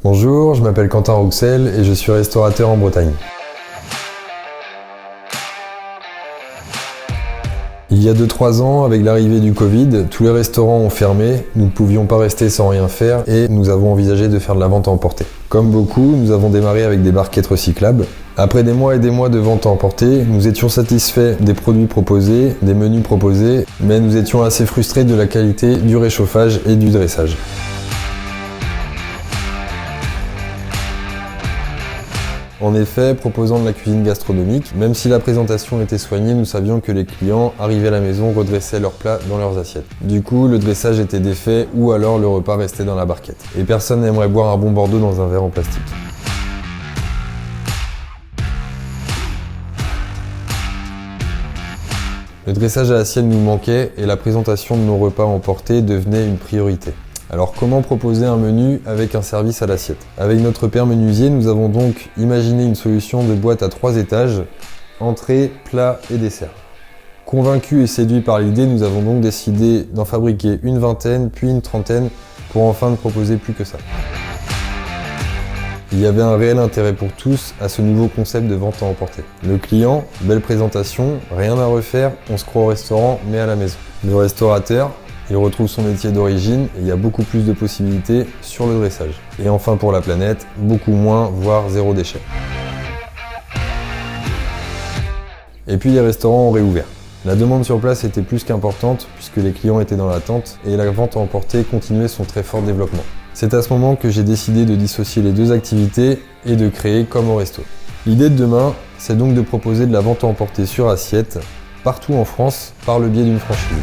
Bonjour, je m'appelle Quentin Rouxel et je suis restaurateur en Bretagne. Il y a 2-3 ans, avec l'arrivée du Covid, tous les restaurants ont fermé, nous ne pouvions pas rester sans rien faire et nous avons envisagé de faire de la vente à emporter. Comme beaucoup, nous avons démarré avec des barquettes recyclables. Après des mois et des mois de vente à emporter, nous étions satisfaits des produits proposés, des menus proposés, mais nous étions assez frustrés de la qualité du réchauffage et du dressage. En effet, proposant de la cuisine gastronomique, même si la présentation était soignée, nous savions que les clients, arrivés à la maison, redressaient leurs plats dans leurs assiettes. Du coup, le dressage était défait ou alors le repas restait dans la barquette. Et personne n'aimerait boire un bon Bordeaux dans un verre en plastique. Le dressage à l'assiette nous manquait et la présentation de nos repas emportés devenait une priorité. Alors comment proposer un menu avec un service à l'assiette? Avec notre père menuisier, nous avons donc imaginé une solution de boîte à 3 étages, entrée, plat et dessert. Convaincus et séduits par l'idée, nous avons donc décidé d'en fabriquer une vingtaine, puis une trentaine, pour enfin ne proposer plus que ça. Il y avait un réel intérêt pour tous à ce nouveau concept de vente à emporter. Le client, belle présentation, rien à refaire, on se croit au restaurant mais à la maison. Le restaurateur, il retrouve son métier d'origine et il y a beaucoup plus de possibilités sur le dressage. Et enfin pour la planète, beaucoup moins, voire zéro déchet. Et puis les restaurants ont réouvert. La demande sur place était plus qu'importante puisque les clients étaient dans l'attente et la vente à emporter continuait son très fort développement. C'est à ce moment que j'ai décidé de dissocier les deux activités et de créer Comme au Resto. L'idée de demain, c'est donc de proposer de la vente à emporter sur assiette partout en France par le biais d'une franchise.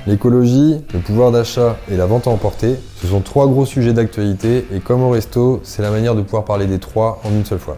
L'écologie, le pouvoir d'achat et la vente à emporter, ce sont 3 gros sujets d'actualité et Comme au Resto, c'est la manière de pouvoir parler des 3 en une seule fois.